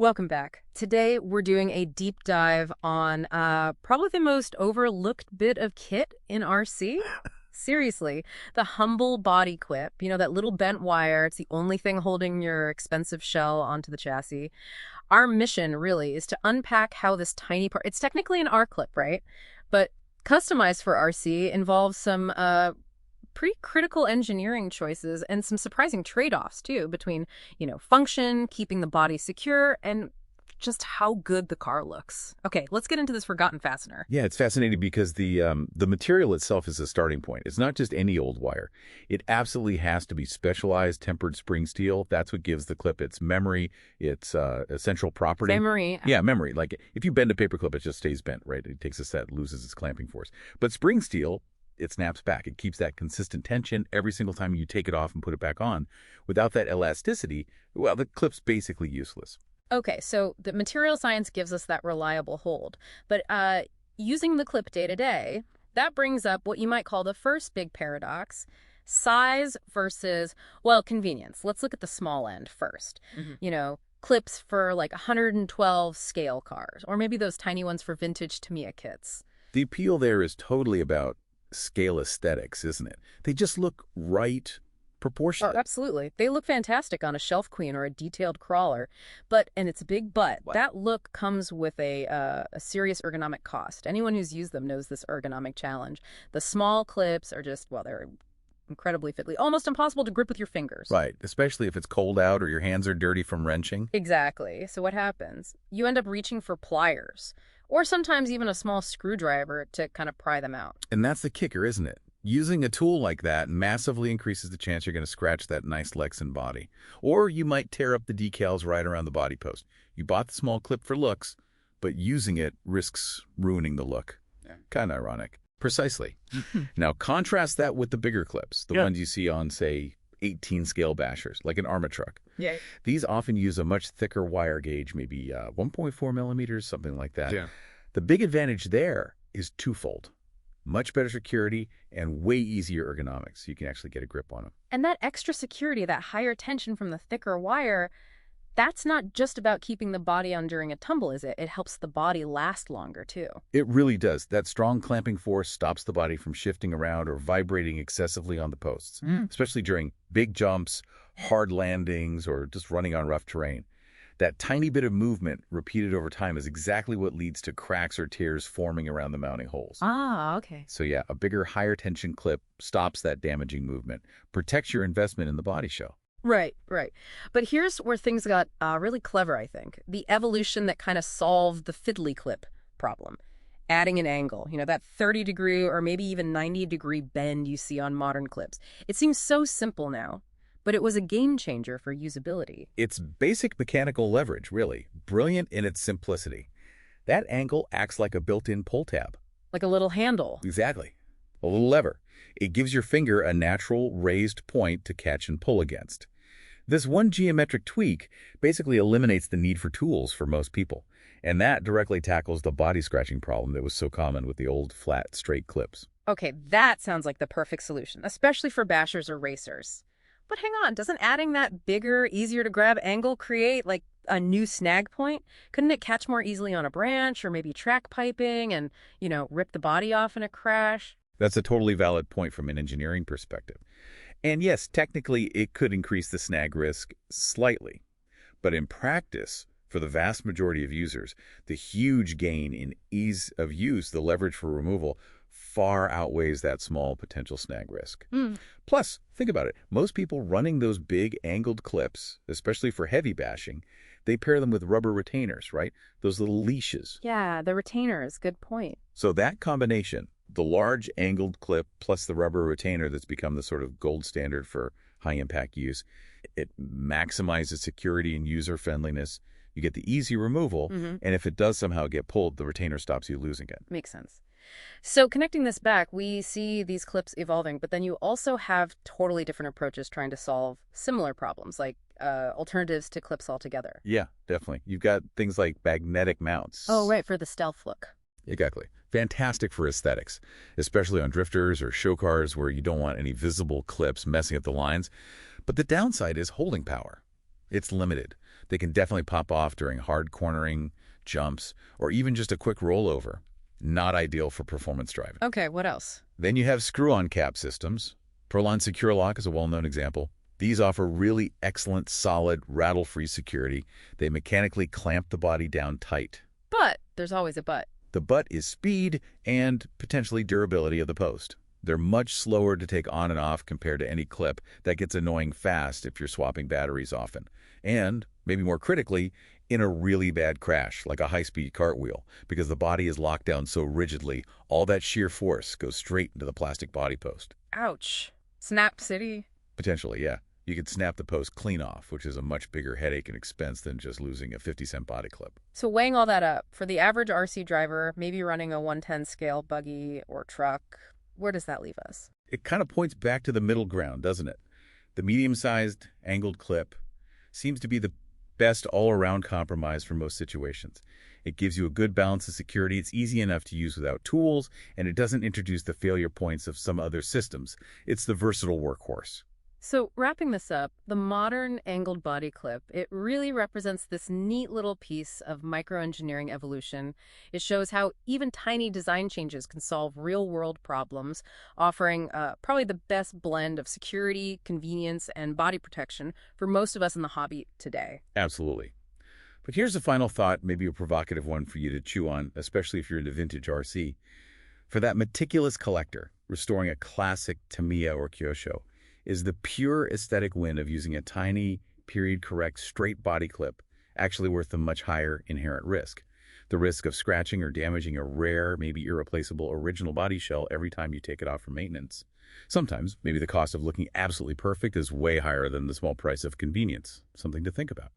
Welcome back. Today, we're doing a deep dive on probably the most overlooked bit of kit in RC. Seriously, the humble body clip. You know, that little bent wire. It's the only thing holding your expensive shell onto the chassis. Our mission, really, is to unpack how this tiny part, it's technically an R clip, right? But customized for RC involves some pretty critical engineering choices and some surprising trade-offs too between, function, keeping the body secure, and just how good the car looks. Okay, let's get into this forgotten fastener. Yeah, it's fascinating because the material itself is a starting point. It's not just any old wire. It absolutely has to be specialized tempered spring steel. That's what gives the clip its memory, its essential property. Memory. Yeah, memory. Like if you bend a paper clip, it just stays bent, right? It takes a set, loses its clamping force. But spring steel, it snaps back. It keeps that consistent tension every single time you take it off and put it back on. Without that elasticity, well, the clip's basically useless. Okay, so the material science gives us that reliable hold. But using the clip day to day, that brings up what you might call the first big paradox: size versus, well, convenience. Let's look at the small end first. Clips for like 112 scale cars, or maybe those tiny ones for vintage Tamiya kits. The appeal there is totally about scale aesthetics, isn't it? They just look right, proportionate. Oh, absolutely. They look fantastic on a Shelf Queen or a detailed crawler. And it's a big but. What? That look comes with a serious ergonomic cost. Anyone who's used them knows this ergonomic challenge. The small clips are just, well, they're incredibly fiddly, almost impossible to grip with your fingers. Right, especially if it's cold out or your hands are dirty from wrenching. Exactly. So what happens? You end up reaching for pliers, or sometimes even a small screwdriver to kind of pry them out. And that's the kicker, isn't it? Using a tool like that massively increases the chance you're going to scratch that nice Lexan body. Or you might tear up the decals right around the body post. You bought the small clip for looks, but using it risks ruining the look. Yeah. Kind of ironic. Precisely. Now, contrast that with the bigger clips, the ones you see on, say, 18-scale bashers, like an Arma truck. Yeah. These often use a much thicker wire gauge, maybe 1.4 millimeters, something like that. Yeah. The big advantage there is twofold. Much better security and way easier ergonomics. You can actually get a grip on them. And that extra security, that higher tension from the thicker wire, that's not just about keeping the body on during a tumble, is it? It helps the body last longer, too. It really does. That strong clamping force stops the body from shifting around or vibrating excessively on the posts, especially during big jumps, hard landings, or just running on rough terrain. That tiny bit of movement repeated over time is exactly what leads to cracks or tears forming around the mounting holes. Ah, okay. So yeah, a bigger, higher tension clip stops that damaging movement, protects your investment in the body shell. Right. But here's where things got really clever, I think. The evolution that kind of solved the fiddly clip problem. Adding an angle, that 30-degree or maybe even 90-degree bend you see on modern clips. It seems so simple now, but it was a game changer for usability. It's basic mechanical leverage, really. Brilliant in its simplicity. That angle acts like a built-in pull tab. Like a little handle. Exactly. A little lever. It gives your finger a natural raised point to catch and pull against. This one geometric tweak basically eliminates the need for tools for most people, and that directly tackles the body scratching problem that was so common with the old flat, straight clips. Okay, that sounds like the perfect solution, especially for bashers or racers. But hang on, doesn't adding that bigger, easier to grab angle create like a new snag point? Couldn't it catch more easily on a branch or maybe track piping and, rip the body off in a crash? That's a totally valid point from an engineering perspective. And yes, technically it could increase the snag risk slightly. But in practice, for the vast majority of users, the huge gain in ease of use, the leverage for removal, far outweighs that small potential snag risk. Plus, think about it. Most people running those big angled clips, especially for heavy bashing, they pair them with rubber retainers, right? Those little leashes. Yeah, the retainers. Good point. So that combination, the large angled clip plus the rubber retainer that's become the sort of gold standard for high-impact use, it maximizes security and user-friendliness. You get the easy removal, and if it does somehow get pulled, the retainer stops you losing it. Makes sense. So connecting this back, we see these clips evolving, but then you also have totally different approaches trying to solve similar problems, like alternatives to clips altogether. Yeah, definitely. You've got things like magnetic mounts. Oh, right, for the stealth look. Exactly. Fantastic for aesthetics, especially on drifters or show cars where you don't want any visible clips messing up the lines. But the downside is holding power. It's limited. They can definitely pop off during hard cornering, jumps, or even just a quick rollover. Not ideal for performance driving. Okay, what else? Then you have screw-on cap systems. Prolon Secure Lock is a well-known example. These offer really excellent, solid, rattle-free security. They mechanically clamp the body down tight. But there's always a but. The but is speed and potentially durability of the post. They're much slower to take on and off compared to any clip. That gets annoying fast if you're swapping batteries often. And, maybe more critically, in a really bad crash, like a high-speed cartwheel, because the body is locked down so rigidly, all that sheer force goes straight into the plastic body post. Ouch. Snap City. Potentially, yeah. You could snap the post clean off, which is a much bigger headache and expense than just losing a 50-cent body clip. So weighing all that up, for the average RC driver, maybe running a 110 scale buggy or truck, where does that leave us? It kind of points back to the middle ground, doesn't it? The medium-sized, angled clip seems to be the best all-around compromise for most situations. It gives you a good balance of security, it's easy enough to use without tools, and it doesn't introduce the failure points of some other systems. It's the versatile workhorse. So wrapping this up, the modern angled body clip, it really represents this neat little piece of microengineering evolution. It shows how even tiny design changes can solve real-world problems, offering probably the best blend of security, convenience, and body protection for most of us in the hobby today. Absolutely. But here's a final thought, maybe a provocative one for you to chew on, especially if you're into vintage RC. For that meticulous collector, restoring a classic Tamiya or Kyosho is the pure aesthetic win of using a tiny, period-correct, straight body clip actually worth the much higher inherent risk. The risk of scratching or damaging a rare, maybe irreplaceable original body shell every time you take it off for maintenance. Sometimes, maybe the cost of looking absolutely perfect is way higher than the small price of convenience. Something to think about.